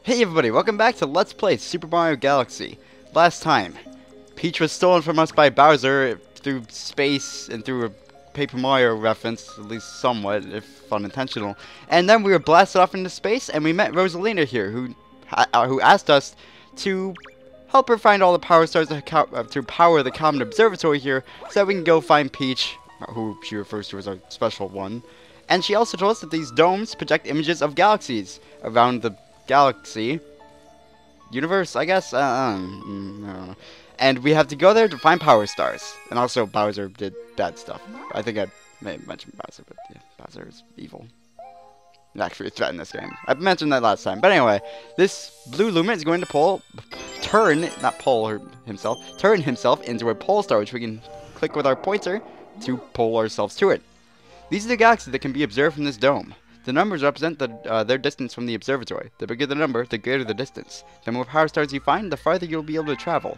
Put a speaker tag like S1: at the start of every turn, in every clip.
S1: Hey everybody, welcome back to Let's Play Super Mario Galaxy. Last time, Peach was stolen from us by Bowser through space and through a Paper Mario reference, at least somewhat, if unintentional. And then we were blasted off into space, and we met Rosalina here, who asked us to help her find all the power stars to power the Common Observatory here, so that we can go find Peach, who she refers to as our special one. And she also told us that these domes project images of galaxies around the galaxy universe, I guess. I don't know. And we have to go there to find power stars. And also Bowser did bad stuff. I think I may have mentioned Bowser, but yeah, Bowser is evil. Actually a threat in this game. I mentioned that last time. But anyway, this blue lumen is going to turn himself into a pole star, which we can click with our pointer to pull ourselves to it. These are the galaxies that can be observed from this dome. The numbers represent their distance from the observatory. The bigger the number, the greater the distance. The more power stars you find, the farther you'll be able to travel.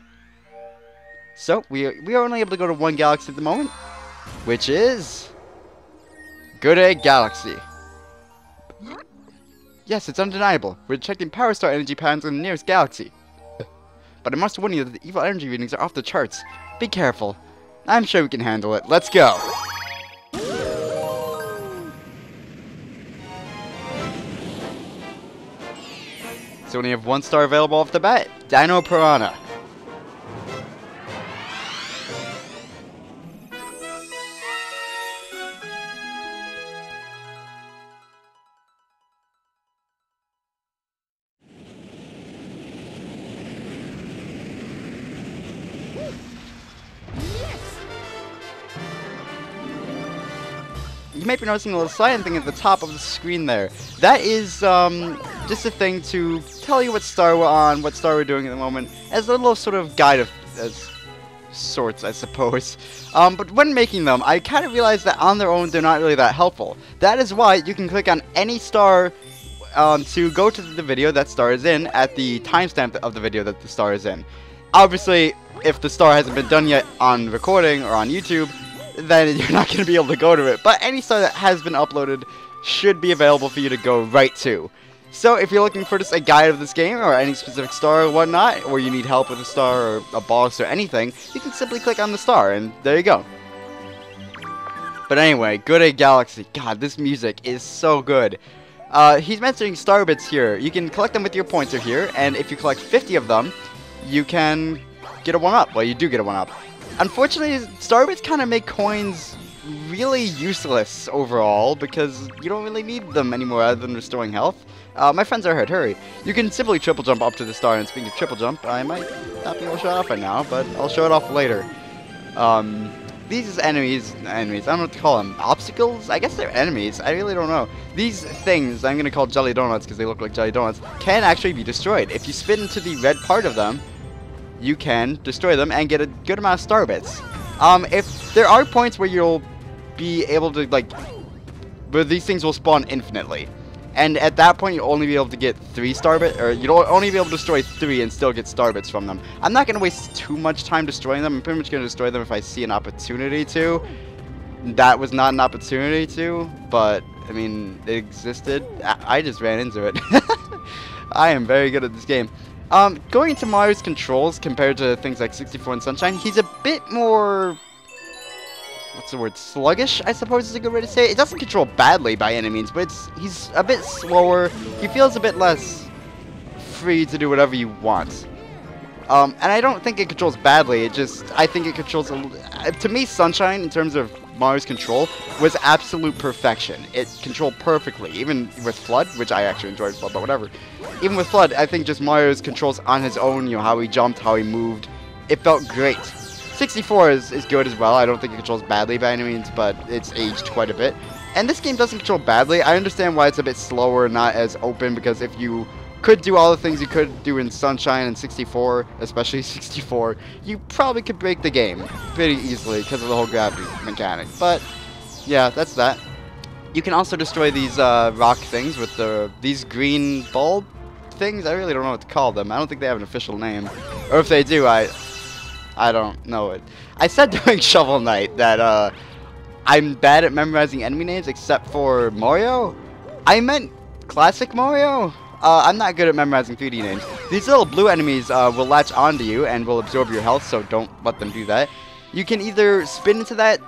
S1: So, we are only able to go to one galaxy at the moment, which is Good Egg Galaxy. Yes, it's undeniable. We're detecting power star energy patterns in the nearest galaxy. But I must warn you that the evil energy readings are off the charts. Be careful. I'm sure we can handle it. Let's go! So we only have one star available off the bat, Dino Piranha. You might be noticing a little sign thing at the top of the screen there. That is just a thing to tell you what star we're on, what star we're doing at the moment, as a little sort of guide of sorts, I suppose. But when making them, I kind of realized that on their own they're not really that helpful. That is why you can click on any star to go to the video that star is in at the timestamp of the video that the star is in. Obviously, if the star hasn't been done yet on recording or on YouTube, then you're not going to be able to go to it. But any star that has been uploaded should be available for you to go right to. So if you're looking for just a guide of this game, or any specific star or whatnot, or you need help with a star or a boss or anything, you can simply click on the star, and there you go. But anyway, Good Egg Galaxy. God, this music is so good. He's mentioning star bits here. You can collect them with your pointer here, and if you collect 50 of them, you can get a 1-up. Well, you do get a 1-up. Unfortunately, star bits kind of make coins really useless overall, because you don't really need them anymore other than restoring health. My friends are hurt, hurry. You can simply triple jump up to the star, and speaking of triple jump, I might not be able to show it off right now, but I'll show it off later. These enemies, I don't know what to call them, obstacles? I guess they're enemies, I really don't know. These things, I'm going to call jelly donuts because they look like jelly donuts, can actually be destroyed. If you spin into the red part of them, you can destroy them and get a good amount of star bits. If there are points where you'll be able to, where these things will spawn infinitely. And at that point, you'll only be able to get 3 star bits, or you'll only be able to destroy 3 and still get star bits from them. I'm not going to waste too much time destroying them. I'm pretty much going to destroy them if I see an opportunity to. That was not an opportunity to, but, I mean, it existed. I just ran into it. I am very good at this game. Going into Mario's controls compared to things like 64 and Sunshine, he's a bit more, what's the word, sluggish, I suppose is a good way to say it. It doesn't control badly by any means, but he's a bit slower. He feels a bit less free to do whatever you want. And I don't think it controls badly, I think it controls, to me, Sunshine, in terms of Mario's control, was absolute perfection. It controlled perfectly, even with Flood, which I actually enjoyed Flood, but whatever. Even with Flood, I think just Mario's controls on his own, you know, how he jumped, how he moved, it felt great. 64 is good as well. I don't think it controls badly by any means, but it's aged quite a bit. And this game doesn't control badly. I understand why it's a bit slower, not as open, because if you could do all the things you could do in Sunshine and 64, especially 64, you probably could break the game pretty easily because of the whole gravity mechanic. But yeah, that's that. You can also destroy these rock things with these green bulb things. I really don't know what to call them. I don't think they have an official name, or if they do, I don't know it. I said during Shovel Knight that I'm bad at memorizing enemy names except for Mario. I meant Classic Mario. I'm not good at memorizing 3D names. These little blue enemies will latch onto you and will absorb your health, so don't let them do that. You can either spin into that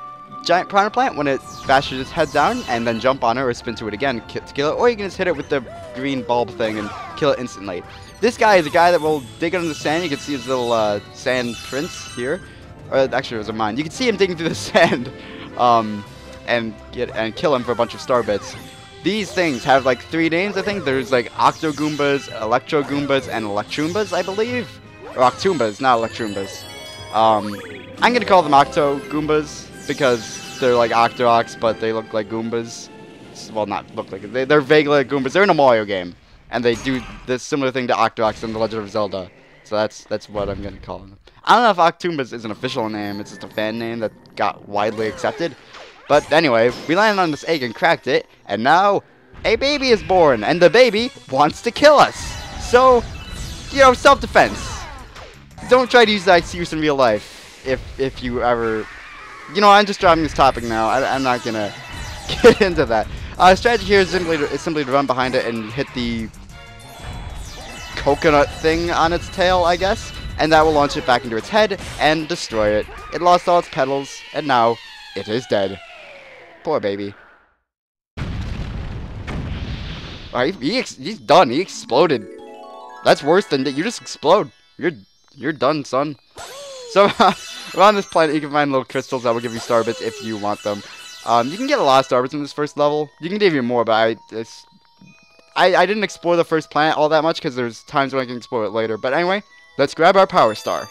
S1: giant piranha plant when it bashes its head down and then jump on it, or spin to it again to kill it, or you can just hit it with the green bulb thing and kill it instantly. This guy is a guy that will dig under the sand. You can see his little sand prints here. Or actually, it was a mine. You can see him digging through the sand and kill him for a bunch of star bits. These things have like 3 names, I think. There's like Octo Goombas, Electro Goombas, and Electroombas, I believe. Or Octoombas, not Electroombas. I'm gonna call them Octo Goombas because they're like Octoroks, but they look like Goombas. Well, not look like it. They're vaguely like Goombas. They're in a Mario game, and they do this similar thing to Octoroks in The Legend of Zelda. So that's what I'm gonna call them. I don't know if Octoombas is an official name. It's just a fan name that got widely accepted. But anyway, we landed on this egg and cracked it, and now a baby is born, and the baby wants to kill us. So, you know, self-defense. Don't try to use that excuse in real life if you ever... You know, I'm just dropping this topic now. I'm not gonna get into that. Strategy here is simply to run behind it and hit the coconut thing on its tail, I guess, and that will launch it back into its head and destroy it. It lost all its petals, and now it is dead. Poor baby. He's done. He exploded. That's worse than that. You just explode. You're done, son. So around this planet, you can find little crystals that will give you star bits if you want them. You can get a lot of star bits in this first level. You can get even more, but I didn't explore the first planet all that much because there's times when I can explore it later. But anyway, let's grab our power star.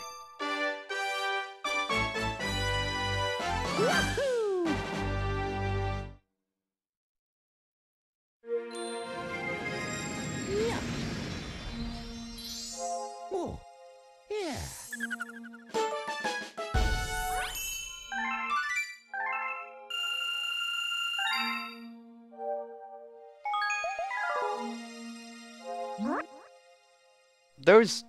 S2: Oh, yeah.
S1: Those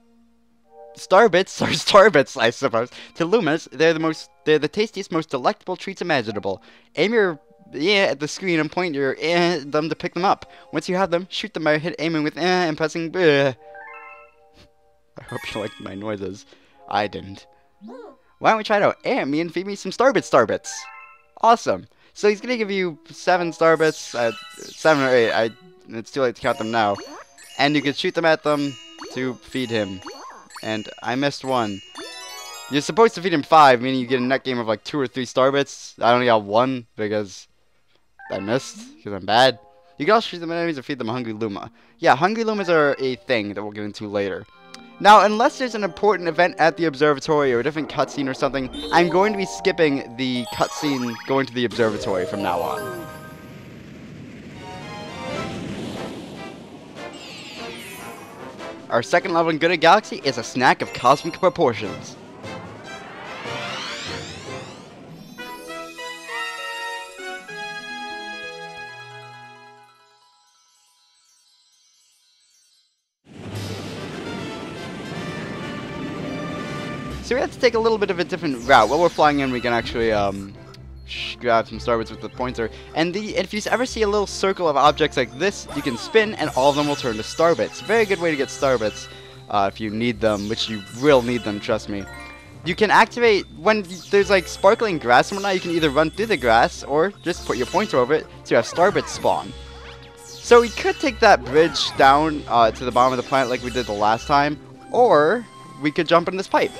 S1: star bits are star bits, I suppose. To Lumas, they're the tastiest, most delectable treats imaginable. Aim your at the screen and point your at them to pick them up. Once you have them, shoot them by aiming with and pressing. I hope you liked my noises. I didn't. Why don't we try to me and feed me some star bits? Awesome. So he's gonna give you 7 star bits, 7 or 8. It's too late to count them now. And you can shoot them at them to feed him. And I missed 1. You're supposed to feed him 5, meaning you get a net game of like 2 or 3 star bits. I only got 1 because I missed, because I'm bad. You can also shoot them at enemies or feed them a Hungry Luma. Yeah, Hungry Lumas are a thing that we'll get into later. Now, unless there's an important event at the observatory or a different cutscene or something, I'm going to be skipping the cutscene going to the observatory from now on. Our second level in Good Galaxy is a snack of cosmic proportions. So we have to take a little bit of a different route. While we're flying in, we can actually grab some starbits with the pointer. And if you ever see a little circle of objects like this, you can spin, and all of them will turn to starbits. Very good way to get starbits if you need them, which you will need them, trust me. You can activate, when there's like sparkling grass and whatnot, you can either run through the grass or just put your pointer over it to have starbits spawn. So we could take that bridge down to the bottom of the planet like we did the last time, or we could jump in this pipe.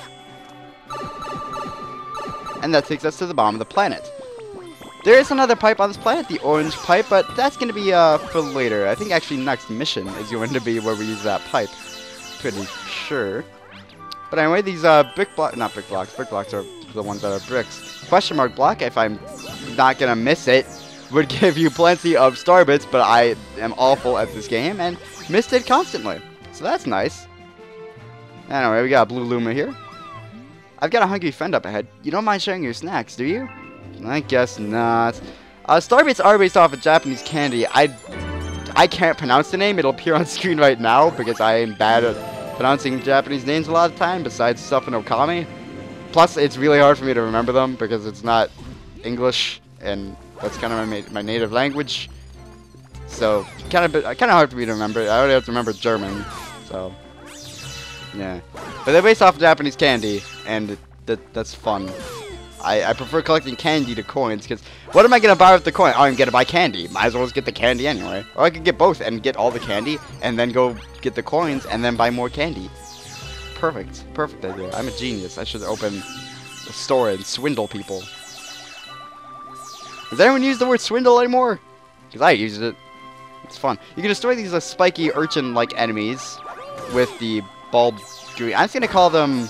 S1: And that takes us to the bottom of the planet. There is another pipe on this planet, the orange pipe, but that's going to be for later. I think actually next mission is going to be where we use that pipe. Pretty sure. But anyway, these brick blocks are the ones that are bricks. Question mark block, if I'm not going to miss it, would give you plenty of starbits, but I am awful at this game and missed it constantly. So that's nice. Anyway, we got a blue Luma here. I've got a hungry friend up ahead. You don't mind sharing your snacks, do you? I guess not. Starbits are based off a Japanese candy. I can't pronounce the name. It'll appear on screen right now because I am bad at pronouncing Japanese names a lot of the time, besides stuff in Okami. Plus, it's really hard for me to remember them because it's not English, and that's kind of my native language. so kind of hard for me to remember. I already have to remember German, so yeah. But they're based off of Japanese candy, and that's fun. I prefer collecting candy to coins, because what am I going to buy with the coin? Oh, I'm going to buy candy. Might as well just get the candy anyway. Or I could get both and get all the candy, and then go get the coins, and then buy more candy. Perfect. Perfect idea. I'm a genius. I should open a store and swindle people. Does anyone use the word swindle anymore? Because I used it. It's fun. You can destroy these spiky urchin-like enemies with the bulb green. I'm just going to call them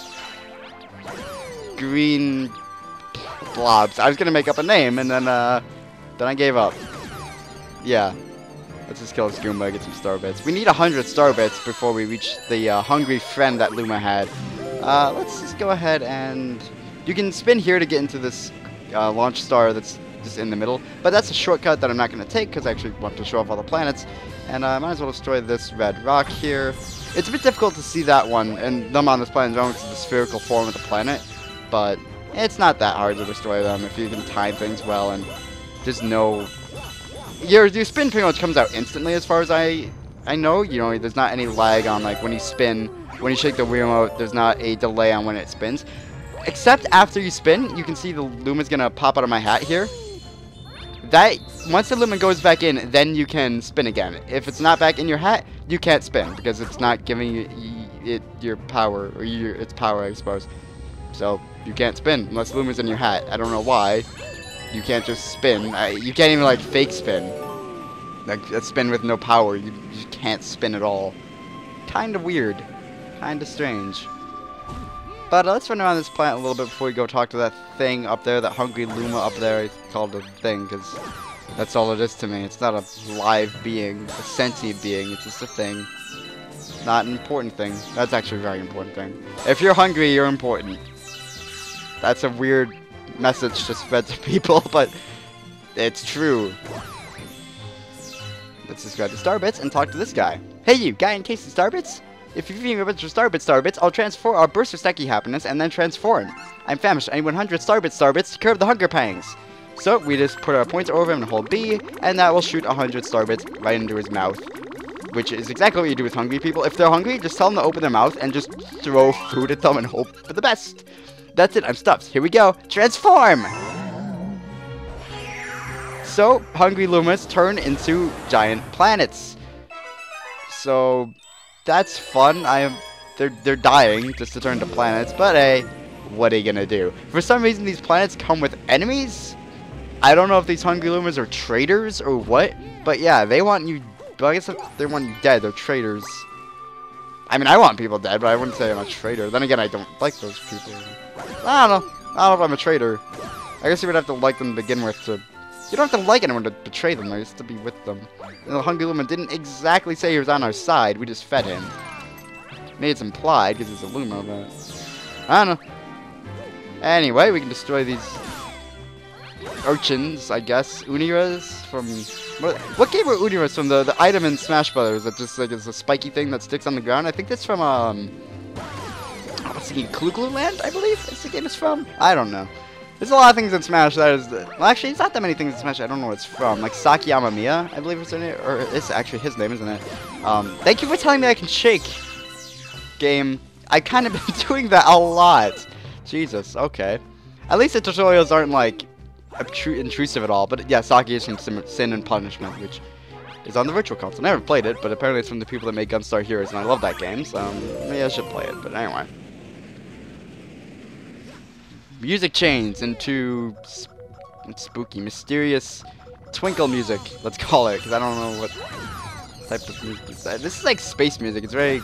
S1: green blobs. I was gonna make up a name, and then I gave up. Yeah. Let's just kill this Goomba and get some star bits. We need 100 star bits before we reach the hungry friend that Luma had. Let's just go ahead and... You can spin here to get into this launch star that's just in the middle, but that's a shortcut that I'm not going to take because I actually want to show off all the planets. And I might as well destroy this red rock here. It's a bit difficult to see that one and them on this planet because it's the spherical form of the planet, but it's not that hard to destroy them if you can time things well and just know. Your spin pretty much comes out instantly as far as I know. You know, there's not any lag on, like, when you spin, when you shake the remote, there's not a delay on when it spins. Except after you spin, you can see the Luma's gonna pop out of my hat here. That, once the Luma goes back in, then you can spin again. If it's not back in your hat, you can't spin because it's not giving you your power, or its power, I suppose. So you can't spin unless Luma's in your hat. I don't know why. You can't just spin. You can't even, like, fake spin. Like a spin with no power. You just can't spin at all. Kinda weird. Kinda strange. But let's run around this planet a little bit before we go talk to that thing up there, that hungry Luma up there. It's called a thing because that's all it is to me. It's not a live being, a sentient being. It's just a thing. Not an important thing. That's actually a very important thing. If you're hungry, you're important. That's a weird message to spread to people, but it's true. Let's just grab the Starbits and talk to this guy. Hey you, guy in case of Starbits? If you're feeding a bunch of Starbits, I'll transform our burst of stacky happiness and then transform. I'm famished. I need 100 Starbits to curb the hunger pangs. So we just put our pointer over him and hold B, and that will shoot 100 Starbits right into his mouth. Which is exactly what you do with hungry people. If they're hungry, just tell them to open their mouth and just throw food at them and hope for the best. That's it, I'm stuffed. Here we go. Transform! So, hungry Lumas turn into giant planets. So, that's fun. They're dying just to turn to planets, but hey, what are you gonna do? For some reason, these planets come with enemies. I don't know if these hungry Lumas are traitors or what, but yeah, they want you. But I guess if they want you dead, they're traitors. I mean, I want people dead, but I wouldn't say I'm a traitor. Then again, I don't like those people. I don't know. I don't know if I'm a traitor. I guess you would have to like them to begin with to... You don't have to like anyone to betray them. I used to be with them. And the hungry Luma didn't exactly say he was on our side. We just fed him. Maybe it's implied because he's a Luma, but... I don't know. Anyway, we can destroy these urchins, I guess. Uniras from... What game were Uniras from? The item in Smash Brothers that just, like, is a spiky thing that sticks on the ground? I think that's from, what's the game? Clue Land, I believe is the game it's from? I don't know. There's a lot of things in Smash that is... Well, actually, it's not that many things in Smash I don't know what it's from. Like Sakiyama Miya, I believe it's in it. Or it's actually his name, isn't it? Thank you for telling me I can shake. Game. I've kind of been doing that a lot. Jesus, okay. At least the tutorials aren't, like, intrusive at all. But yeah, Saki is from Sin and Punishment, which is on the Virtual Console. I never played it, but apparently it's from the people that make Gunstar Heroes, and I love that game, so maybe I should play it. But anyway. Music chains into spooky, mysterious twinkle music, let's call it, because I don't know what type of music is that. This is like space music. It's very...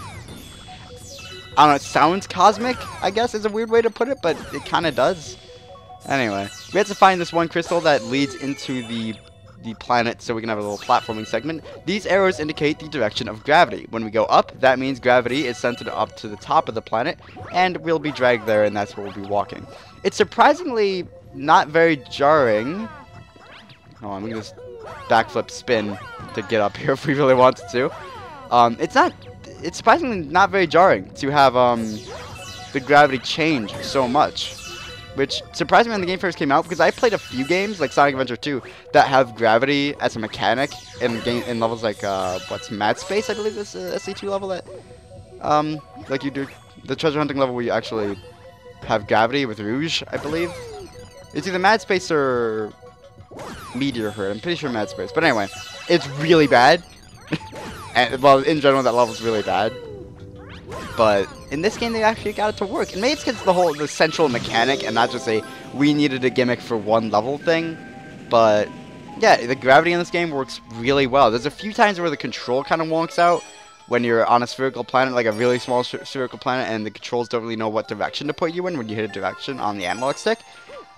S1: I don't know, it sounds cosmic, I guess is a weird way to put it, but it kind of does. Anyway, we have to find this one crystal that leads into the planet so we can have a little platforming segment. These arrows indicate the direction of gravity. When we go up, that means gravity is centered up to the top of the planet, and we'll be dragged there, and that's where we'll be walking. It's surprisingly not very jarring. Oh, I'm gonna just backflip spin to get up here if we really wanted to. It's surprisingly not very jarring to have the gravity change so much. which surprised me when the game first came out because I played a few games like Sonic Adventure 2 that have gravity as a mechanic in levels like what's Mad Space, I believe is a SC2 level that like you do the treasure hunting level where you actually have gravity with Rouge, I believe. It's either Mad Space or Meteor Herd. I'm pretty sure Mad Space. But anyway, it's really bad. And, well, in general, that level's really bad. But in this game, they actually got it to work. And maybe it's because the central mechanic and not just we needed a gimmick for one level thing. But yeah, the gravity in this game works really well. There's a few times where the control kind of wonks out when you're on a spherical planet, like a really small spherical planet, and the controls don't really know what direction to put you in when you hit a direction on the analog stick.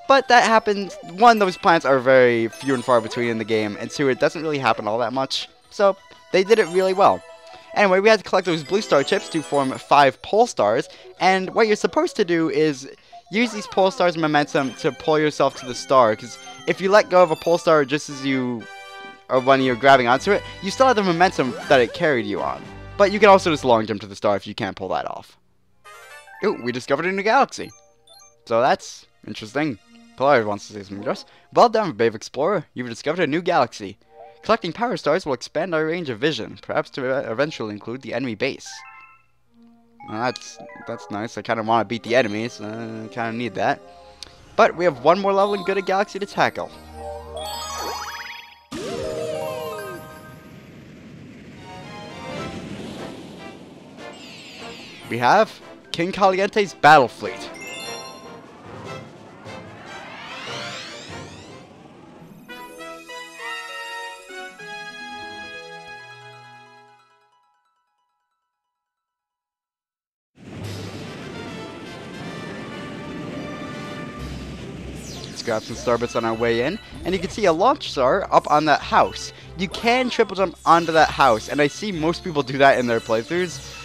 S1: But that happens. One, those planets are very few and far between in the game, and two, it doesn't really happen all that much. So they did it really well. Anyway, we had to collect those blue star chips to form 5 pole stars, and what you're supposed to do is use these pole stars' momentum to pull yourself to the star, because if you let go of a pole star just as you or when you're grabbing onto it, you still have the momentum that it carried you on. But you can also just long jump to the star if you can't pull that off. Ooh, we discovered a new galaxy. So that's interesting. Polaris wants to say something to us. Well done, brave explorer. You've discovered a new galaxy. Collecting power stars will expand our range of vision, perhaps to eventually include the enemy base. Well, that's nice. I kind of want to beat the enemies. I kind of need that. But we have one more level in Good Galaxy to tackle. We have King Caliente's battle fleet. Let's grab some starbits on our way in, and you can see a launch star up on that house. You can triple jump onto that house, and I see most people do that in their playthroughs.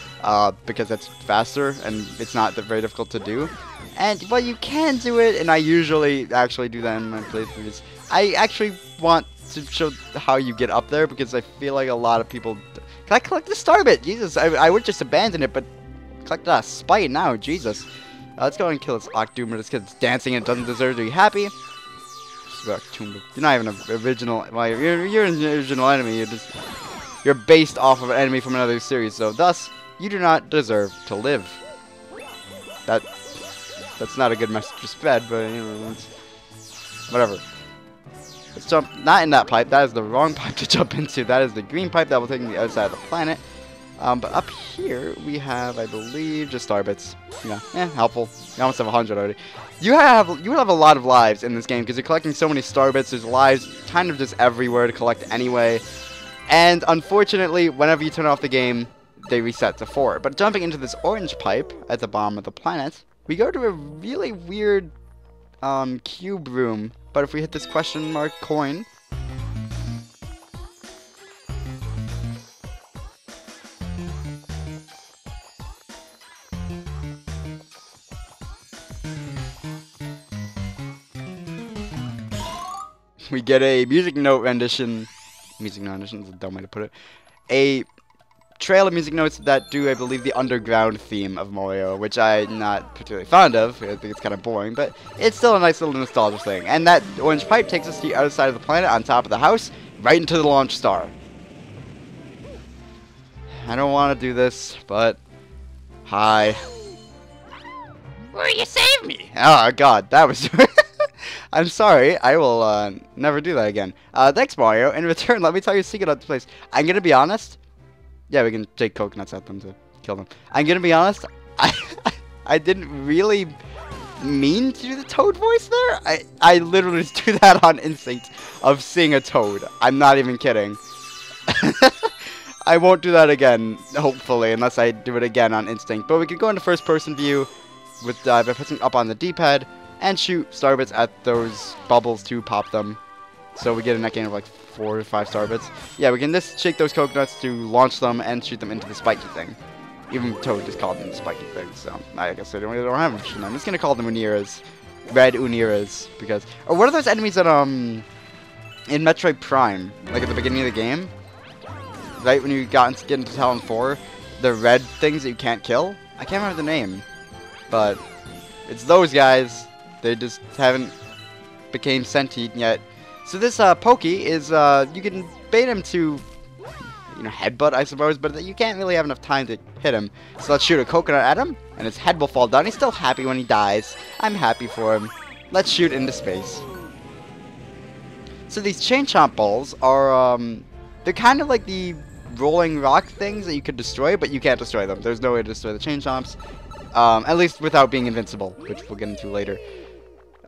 S1: Because that's faster and it's not very difficult to do. And, well, you can do it, and I usually actually do that in my playthroughs. I actually want to show how you get up there because I feel like a lot of people... Can I collect the starbit? Jesus, I would just abandon it, but collect that spite now, Jesus. Let's go and kill this Octoomer. This kid's dancing and doesn't deserve to be happy. You're not even an original... Well, you're an original enemy. You're based off of an enemy from another series, so thus... You do not deserve to live. That's not a good message to spread, but you know, whatever. Let's jump not in that pipe. That is the wrong pipe to jump into. That is the green pipe that will take me to the other side of the planet. But up here we have, I believe, just starbits. Helpful. You almost have 100 already. You will have a lot of lives in this game because you're collecting so many starbits. There's lives kind of just everywhere to collect anyway. And unfortunately, whenever you turn off the game, they reset to 4. But jumping into this orange pipe at the bottom of the planet, we go to a really weird cube room. But if we hit this question mark coin, we get a music note rendition. Music note rendition is a dumb way to put it. A trail of music notes that do, I believe, the underground theme of Mario, which I'm not particularly fond of. I think it's kind of boring, but it's still a nice little nostalgia thing. And that orange pipe takes us to the other side of the planet on top of the house, right into the launch star. I don't want to do this, but... Hi. Will you save me? Oh, God, that was... I'm sorry, I will never do that again. Thanks, Mario. In return, let me tell you a secret of the place. I'm going to be honest. Yeah, we can take coconuts at them to kill them. I'm gonna be honest, I didn't really mean to do the toad voice there. I literally just do that on instinct of seeing a toad. I'm not even kidding. I won't do that again, hopefully, unless I do it again on instinct. But we can go into first person view with by pressing up on the D-pad and shoot starbits at those bubbles to pop them. So we get a net gain of like 4 to 5 starbits. Yeah, we can just shake those coconuts to launch them and shoot them into the spiky thing. Even Toad just called them the spiky thing, so I guess I don't have much. I'm just gonna call them Uniras. Red Uniras, because... Or what are those enemies that, in Metroid Prime? Like at the beginning of the game? Right when you get into Talon 4? The red things that you can't kill? I can't remember the name. But, it's those guys. They just haven't became sentient yet. So this Pokey is, you can bait him to, you know, headbutt, I suppose, but you can't really have enough time to hit him. So let's shoot a coconut at him, and his head will fall down. He's still happy when he dies. I'm happy for him. Let's shoot into space. So these chain chomp balls are, they're kind of like the rolling rock things that you could destroy, but you can't destroy them. There's no way to destroy the chain chomps, at least without being invincible, which we'll get into later.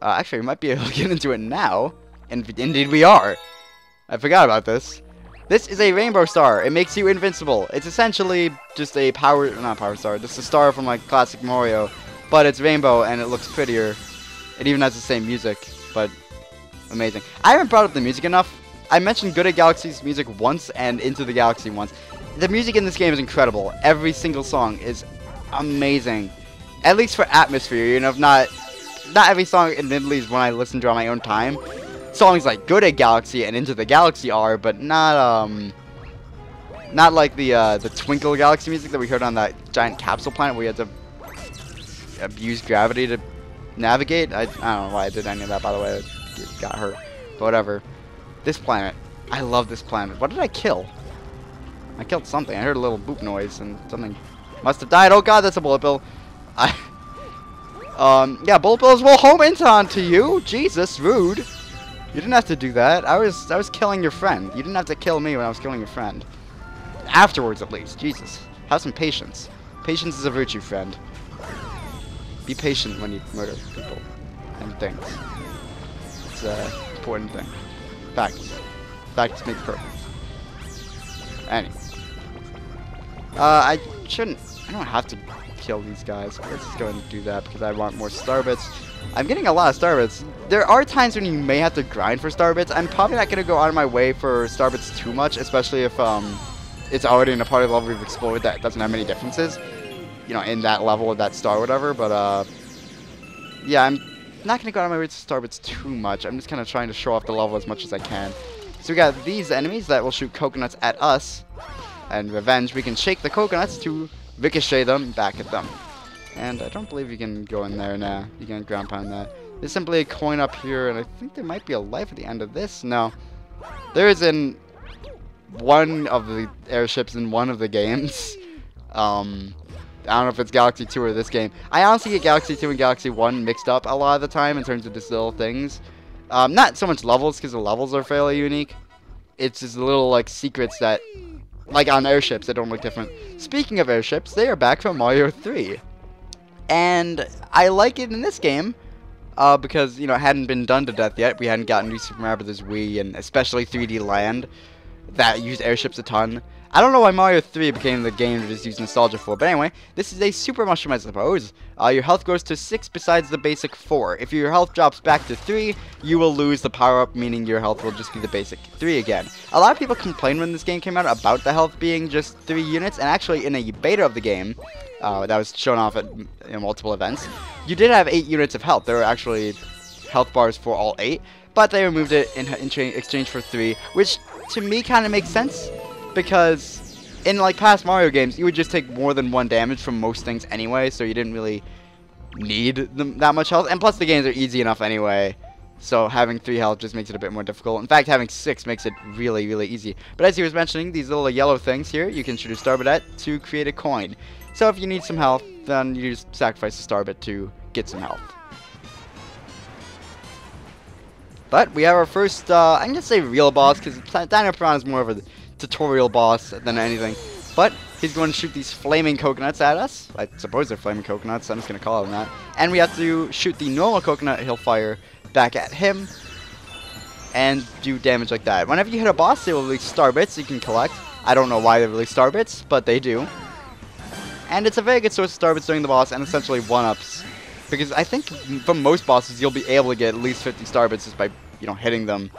S1: Actually, we might be able to get into it now, and indeed we are. I forgot about this. This is a rainbow star. It makes you invincible. It's essentially just a not power star, just a star from like classic Mario, but it's rainbow and it looks prettier. It even has the same music, but amazing. I haven't brought up the music enough. I mentioned Good at Galaxy's music once and Into the Galaxy once. The music in this game is incredible. Every single song is amazing. At least for atmosphere, you know, not every song admittedly is one I listen to on my own time. Songs like Good at Galaxy and Into the Galaxy are, but not like the Twinkle Galaxy music that we heard on that giant capsule planet where you had to abuse gravity to navigate. I don't know why I did any of that, by the way. It got hurt. But whatever. This planet. I love this planet. What did I kill? I killed something. I heard a little boop noise and something must have died. Oh god, that's a bullet bill. Yeah, bullet bills will home into onto you. Jesus, rude. You didn't have to do that. I was killing your friend. You didn't have to kill me when I was killing your friend. Afterwards, at least. Jesus. Have some patience. Patience is a virtue, friend. Be patient when you murder people and things. It's an important thing. Facts. Facts make perfect. Anyway. I don't have to kill these guys. Let's just go ahead and do that because I want more star bits. I'm getting a lot of star bits. There are times when you may have to grind for star bits. I'm probably not going to go out of my way for star bits too much, especially if it's already in a part of the level we've explored that doesn't have many differences, you know, in that level of that star or whatever. But yeah, I'm not going to go out of my way to star bits too much. I'm just kind of trying to show off the level as much as I can. So we got these enemies that will shoot coconuts at us. And revenge, we can shake the coconuts to ricochet them back at them. And I don't believe you can go in there now. You can ground pound that. There's simply a coin up here, and I think there might be a life at the end of this. No. There is in one of the airships in one of the games. I don't know if it's Galaxy 2 or this game. I honestly get Galaxy 2 and Galaxy 1 mixed up a lot of the time in terms of just little things. Not so much levels, because the levels are fairly unique. It's just little, like, secrets that, like on airships, that don't look different. Speaking of airships, they are back from Mario 3. And I like it in this game, because, you know, it hadn't been done to death yet. We hadn't gotten New Super Mario Bros. Wii, and especially 3D Land, that used airships a ton. I don't know why Mario 3 became the game to just use nostalgia for, but anyway, this is a super mushroom, I suppose. Your health goes to 6 besides the basic 4. If your health drops back to 3, you will lose the power-up, meaning your health will just be the basic 3 again. A lot of people complained when this game came out about the health being just 3 units, and actually in a beta of the game, that was shown off at multiple events, you did have 8 units of health. There were actually health bars for all 8, but they removed it in exchange for 3, which to me kind of makes sense. Because in like past Mario games, you would just take more than 1 damage from most things anyway, so you didn't really need that much health. And plus the games are easy enough anyway, so having 3 health just makes it a bit more difficult. In fact, having 6 makes it really, really easy. But as he was mentioning, these little yellow things here, you can shoot a star bit at to create a coin. So if you need some health, then you just sacrifice a star bit to get some health. But we have our first, I'm going to say real boss, because Dino Piranha is more of a tutorial boss than anything, but he's going to shoot these flaming coconuts at us. I suppose they're flaming coconuts, I'm just going to call them that. And we have to shoot the normal coconut he'll fire back at him and do damage like that. Whenever you hit a boss, they will release star bits you can collect. I don't know why they release star bits, but they do. And it's a very good source of star bits during the boss and essentially 1-ups. Because I think from most bosses you'll be able to get at least 50 star bits just by, you know, hitting them.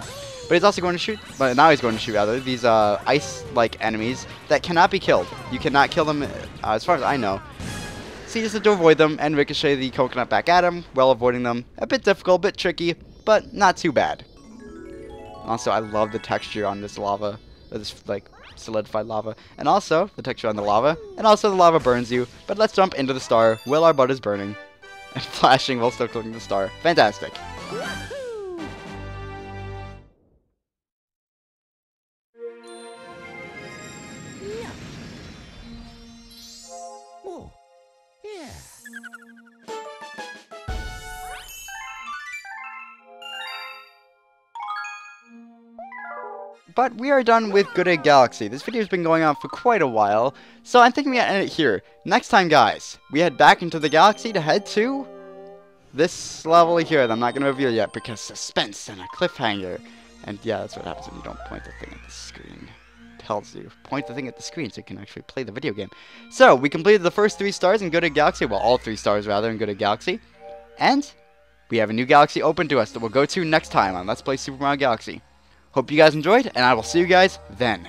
S1: But he's also going to shoot, but now he's going to shoot rather, these ice-like enemies that cannot be killed. You cannot kill them, as far as I know. So you just have to avoid them and ricochet the coconut back at him while avoiding them. A bit difficult, a bit tricky, but not too bad. Also, I love the texture on this lava, or this, like, solidified lava. And also, the texture on the lava, and also the lava burns you. But let's jump into the star while our butt is burning. and flashing while still clicking the star. Fantastic.
S2: Woohoo! Yeah. Oh, yeah.
S1: But we are done with Good Egg Galaxy. This video has been going on for quite a while, so I'm thinking we gotta end it here. Next time, guys, we head back into the galaxy to head to this level here that I'm not going to reveal yet because suspense and a cliffhanger. And yeah, that's what happens when you don't point the thing at the screen. It tells you, point the thing at the screen so you can actually play the video game. So, we completed the first 3 stars in Good Egg Galaxy, well, all 3 stars rather in Good Egg Galaxy. And we have a new galaxy open to us that we'll go to next time on Let's Play Super Mario Galaxy. Hope you guys enjoyed, and I will see you guys then.